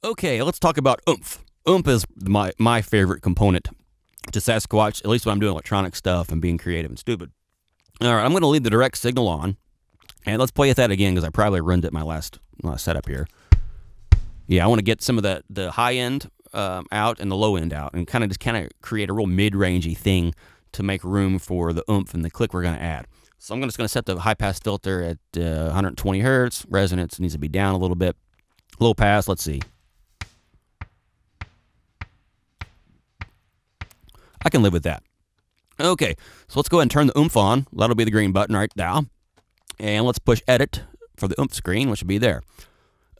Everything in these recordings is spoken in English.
Okay, let's talk about OOMPH. OOMPH is my favorite component to Sasquatch, at least when I'm doing electronic stuff and being creative and stupid. All right, I'm going to leave the direct signal on, and let's play with that again because I probably ruined it my last setup here. Yeah, I want to get some of the high end out and the low end out, and kind of create a real mid-rangey thing to make room for the oomph and the click we're going to add. So I'm just going to set the high pass filter at 120 hertz. Resonance needs to be down a little bit. Low pass, let's see. I can live with that. Okay, so let's go ahead and turn the oomph on. That'll be the green button right now. And let's push edit for the oomph screen, which will be there.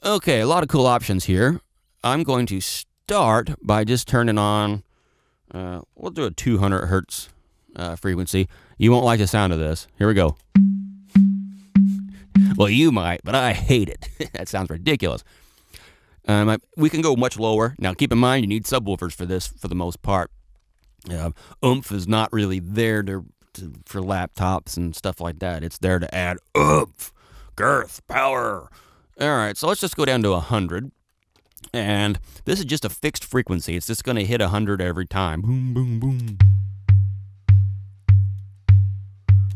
Okay, a lot of cool options here. I'm going to start by just turning on, we'll do a 200 hertz frequency. You won't like the sound of this. Here we go. Well, you might, but I hate it. That sounds ridiculous. We can go much lower. Now, keep in mind, you need subwoofers for this for the most part. Oomph is not really there for laptops and stuff like that. It's there to add oomph, girth, power. All right, so let's just go down to 100. And this is just a fixed frequency. It's just going to hit 100 every time. Boom, boom, boom.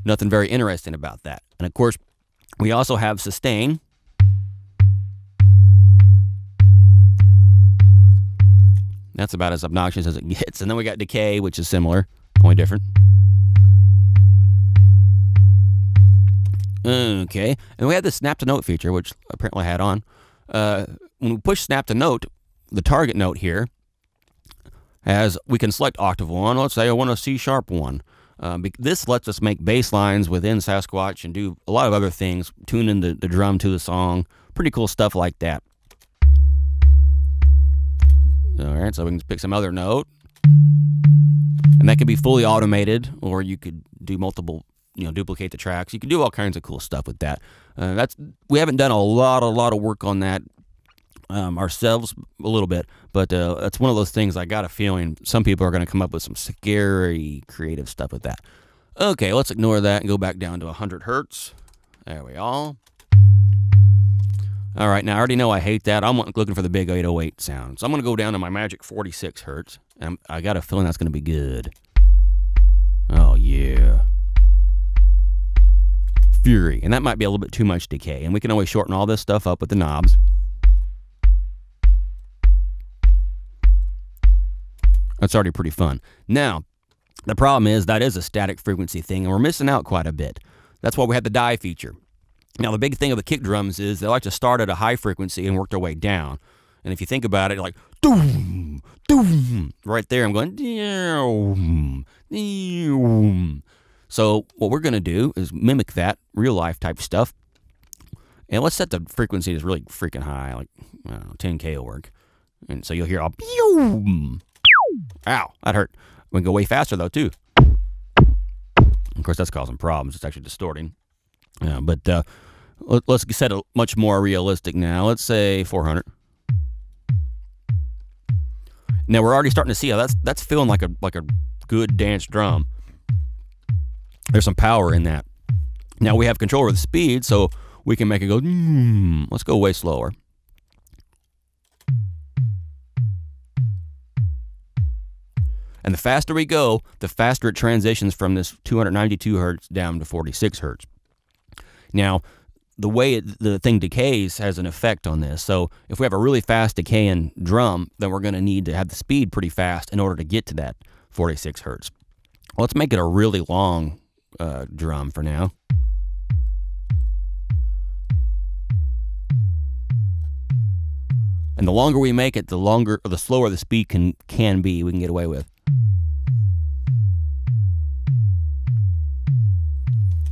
Nothing very interesting about that. And of course, we also have sustain. That's about as obnoxious as it gets. And then we got decay, which is similar, only different. Okay, and we have the snap to note feature, which apparently I had on. When we push snap to note, the target note here, we can select octave 1. Let's say I want a C sharp 1. This lets us make bass lines within Sasquatch and do a lot of other things, tune in the drum to the song, pretty cool stuff like that. All right, so we can pick some other note, and that can be fully automated, or you could do multiple, duplicate the tracks. You can do all kinds of cool stuff with that. We haven't done a lot of work on that ourselves, a little bit, but that's one of those things I got a feeling some people are going to come up with some scary creative stuff with that. Okay, let's ignore that and go back down to 100 hertz. There we are. All right, now I already know I hate that. I'm looking for the big 808 sound. So I'm going to go down to my magic 46 hertz. And I got a feeling that's going to be good. Oh, yeah. Fury. And that might be a little bit too much decay. And we can always shorten all this stuff up with the knobs. That's already pretty fun. Now, the problem is that is a static frequency thing, and we're missing out quite a bit. That's why we have the die feature. Now, the big thing of the kick drums is they like to start at a high frequency and work their way down. And if you think about it, like, doom, doom, right there, I'm going, doom, doom. So what we're going to do is mimic that real-life type stuff. And let's set the frequency to really freaking high, like, I don't know, 10K will work. And so you'll hear all, boom. Ow, that hurt. We can go way faster, though, too. Of course, that's causing problems. It's actually distorting. But let's set it much more realistic now. Let's say 400. Now we're already starting to see how that's feeling like a good dance drum. There's some power in that. Now we have control over the speed, so we can make it go. Let's go way slower. And the faster we go, the faster it transitions from this 292 hertz down to 46 hertz. Now, the way the thing decays has an effect on this. So if we have a really fast decaying drum, then we're going to need to have the speed pretty fast in order to get to that 46 hertz. Let's make it a really long drum for now. And the longer we make it, the slower the speed can be. We can get away with.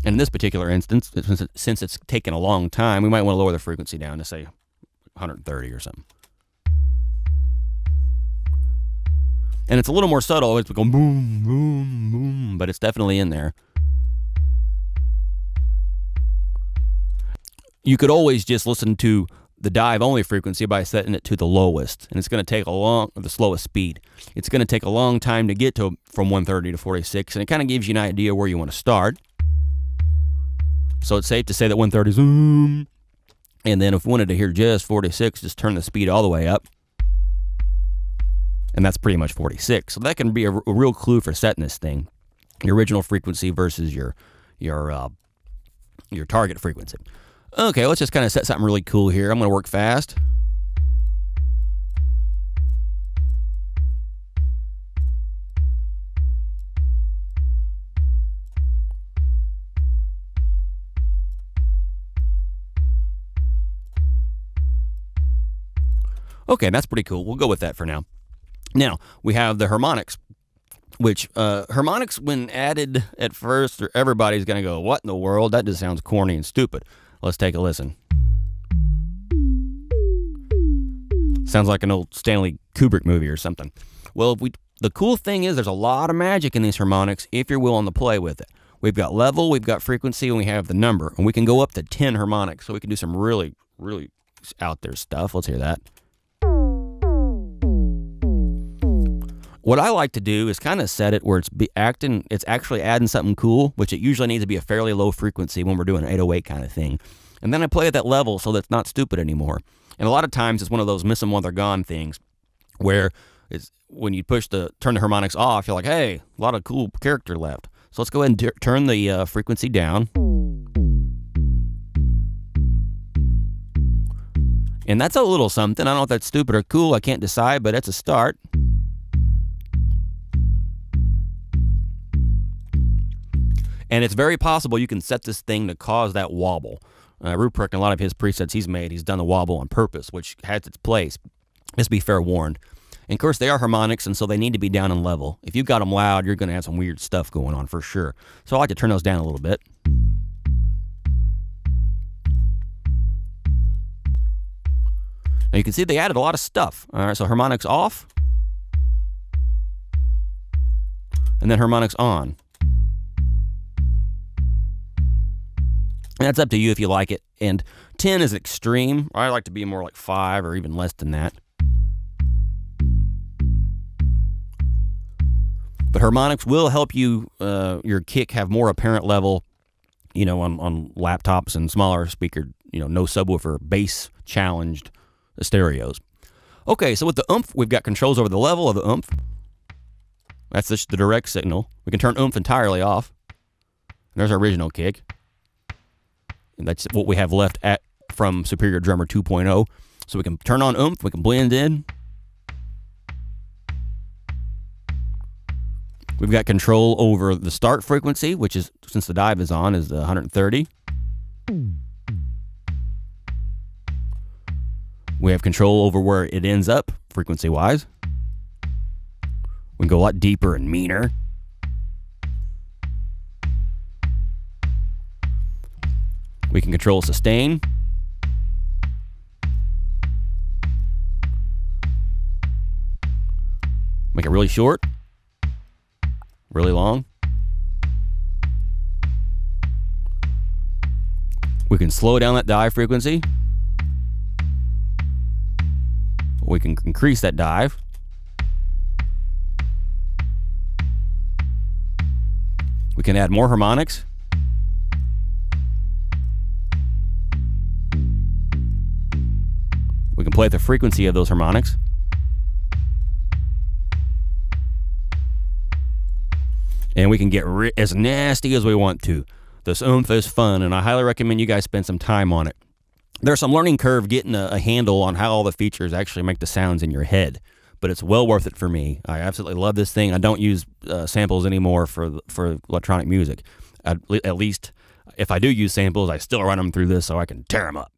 And in this particular instance, since it's taken a long time, we might want to lower the frequency down to, say, 130 or something. And it's a little more subtle. It's going boom, boom, boom, but it's definitely in there. You could always just listen to the dive-only frequency by setting it to the lowest, and it's going to take the slowest speed. It's going to take a long time to get from 130 to 46, and it kind of gives you an idea where you want to start. So it's safe to say that 130 is, and then if we wanted to hear just 46, just turn the speed all the way up. and that's pretty much 46. So that can be a real clue for setting this thing, your original frequency versus your target frequency. Okay, let's just kind of set something really cool here. I'm going to work fast. Okay, that's pretty cool. We'll go with that for now. Now, we have the harmonics, which harmonics, when added at first, everybody's going to go, what in the world? That just sounds corny and stupid. Let's take a listen. Sounds like an old Stanley Kubrick movie or something. Well, the cool thing is there's a lot of magic in these harmonics if you're willing to play with it. We've got level, we've got frequency, and we have the number. And we can go up to 10 harmonics, so we can do some really, really out there stuff. Let's hear that. What I like to do is kind of set it where it's actually adding something cool, which it usually needs to be a fairly low frequency when we're doing an 808 kind of thing. And then I play at that level so that's not stupid anymore. And a lot of times it's one of those miss them while they're gone things where it's when you turn the harmonics off, you're like, hey, a lot of cool character left. So let's go ahead and turn the frequency down. And that's a little something. I don't know if that's stupid or cool. I can't decide, but it's a start. And it's very possible you can set this thing to cause that wobble. Ruprecht, in a lot of his presets he's made, he's done the wobble on purpose, which has its place. Just be fair warned. And of course, they are harmonics, and so they need to be down in level. If you've got them loud, you're going to have some weird stuff going on for sure. So I like to turn those down a little bit. Now you can see they added a lot of stuff. All right, so harmonics off, and then harmonics on. And that's up to you if you like it. And 10 is extreme. I like to be more like 5 or even less than that. But harmonics will help you, your kick have more apparent level, on laptops and smaller speaker, no subwoofer, bass challenged stereos. Okay, so with the OOMPH, we've got controls over the level of the OOMPH. That's just the direct signal. We can turn OOMPH entirely off. There's our original kick. And that's what we have left from Superior Drummer 2.0. So we can turn on OOMPH, we can blend in. We've got control over the start frequency, which is, since the dive is on, is 130. We have control over where it ends up, frequency-wise. We can go a lot deeper and meaner. We can control sustain. Make it really short, really long. We can slow down that dive frequency. We can increase that dive. We can add more harmonics. We can play at the frequency of those harmonics. And we can get as nasty as we want to. This OOMPH is fun, and I highly recommend you guys spend some time on it. There's some learning curve getting a handle on how all the features actually make the sounds in your head, but it's well worth it for me. I absolutely love this thing. I don't use samples anymore for electronic music. At least if I do use samples, I still run them through this so I can tear them up.